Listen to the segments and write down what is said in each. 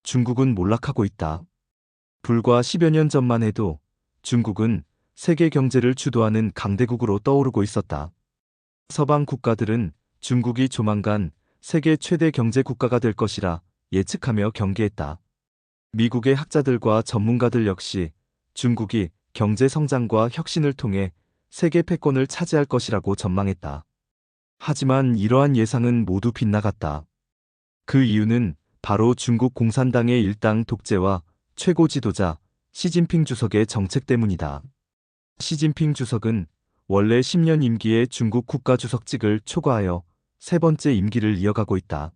중국은 몰락하고 있다. 불과 10여 년 전만 해도 중국은 세계 경제를 주도하는 강대국으로 떠오르고 있었다. 서방 국가들은 중국이 조만간 세계 최대 경제 국가가 될 것이라 예측하며 경계했다. 미국의 학자들과 전문가들 역시 중국이 경제 성장과 혁신을 통해 세계 패권을 차지할 것이라고 전망했다. 하지만 이러한 예상은 모두 빗나갔다. 그 이유는 바로 중국 공산당의 일당 독재와 최고 지도자 시진핑 주석의 정책 때문이다. 시진핑 주석은 원래 10년 임기의 중국 국가주석직을 초과하여 세 번째 임기를 이어가고 있다.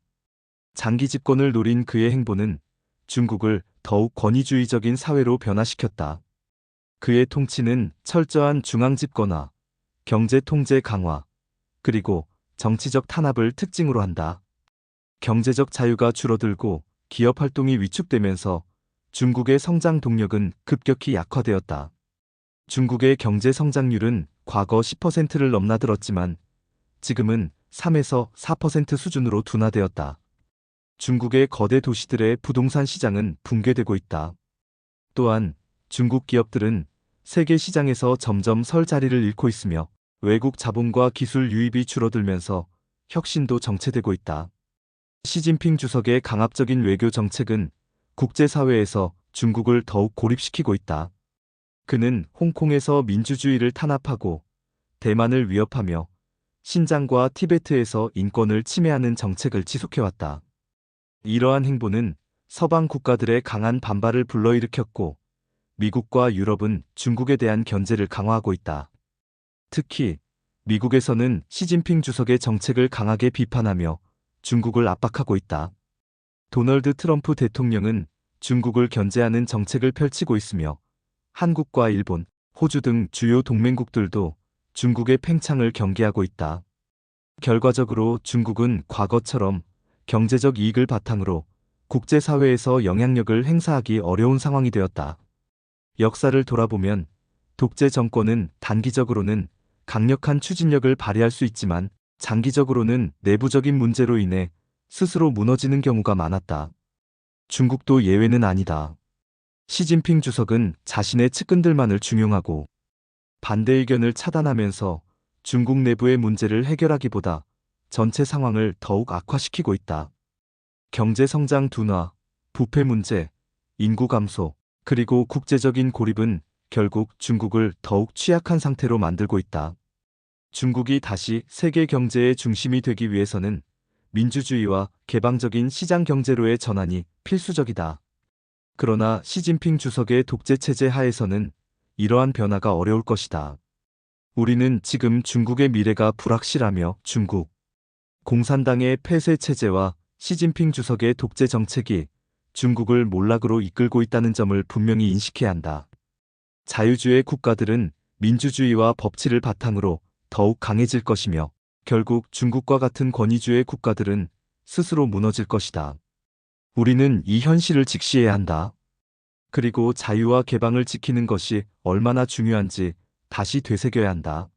장기 집권을 노린 그의 행보는 중국을 더욱 권위주의적인 사회로 변화시켰다. 그의 통치는 철저한 중앙 집권화, 경제 통제 강화, 그리고 정치적 탄압을 특징으로 한다. 경제적 자유가 줄어들고 기업 활동이 위축되면서 중국의 성장 동력은 급격히 약화되었다. 중국의 경제 성장률은 과거 10%를 넘나들었지만 지금은 3에서 4% 수준으로 둔화되었다. 중국의 거대 도시들의 부동산 시장은 붕괴되고 있다. 또한 중국 기업들은 세계 시장에서 점점 설 자리를 잃고 있으며 외국 자본과 기술 유입이 줄어들면서 혁신도 정체되고 있다. 시진핑 주석의 강압적인 외교 정책은 국제사회에서 중국을 더욱 고립시키고 있다. 그는 홍콩에서 민주주의를 탄압하고 대만을 위협하며 신장과 티베트에서 인권을 침해하는 정책을 지속해왔다. 이러한 행보는 서방 국가들의 강한 반발을 불러일으켰고 미국과 유럽은 중국에 대한 견제를 강화하고 있다. 특히 미국에서는 시진핑 주석의 정책을 강하게 비판하며 중국을 압박하고 있다. 도널드 트럼프 대통령은 중국을 견제하는 정책을 펼치고 있으며 한국과 일본, 호주 등 주요 동맹국들도 중국의 팽창을 경계하고 있다. 결과적으로 중국은 과거처럼 경제적 이익을 바탕으로 국제사회에서 영향력을 행사하기 어려운 상황이 되었다. 역사를 돌아보면 독재 정권은 단기적으로는 강력한 추진력을 발휘할 수 있지만 장기적으로는 내부적인 문제로 인해 스스로 무너지는 경우가 많았다. 중국도 예외는 아니다. 시진핑 주석은 자신의 측근들만을 중용하고 반대 의견을 차단하면서 중국 내부의 문제를 해결하기보다 전체 상황을 더욱 악화시키고 있다. 경제 성장 둔화, 부패 문제, 인구 감소, 그리고 국제적인 고립은 결국 중국을 더욱 취약한 상태로 만들고 있다. 중국이 다시 세계 경제의 중심이 되기 위해서는 민주주의와 개방적인 시장 경제로의 전환이 필수적이다. 그러나 시진핑 주석의 독재 체제 하에서는 이러한 변화가 어려울 것이다. 우리는 지금 중국의 미래가 불확실하며 중국 공산당의 폐쇄 체제와 시진핑 주석의 독재 정책이 중국을 몰락으로 이끌고 있다는 점을 분명히 인식해야 한다. 자유주의 국가들은 민주주의와 법치를 바탕으로 더욱 강해질 것이며 결국 중국과 같은 권위주의 국가들은 스스로 무너질 것이다. 우리는 이 현실을 직시해야 한다. 그리고 자유와 개방을 지키는 것이 얼마나 중요한지 다시 되새겨야 한다.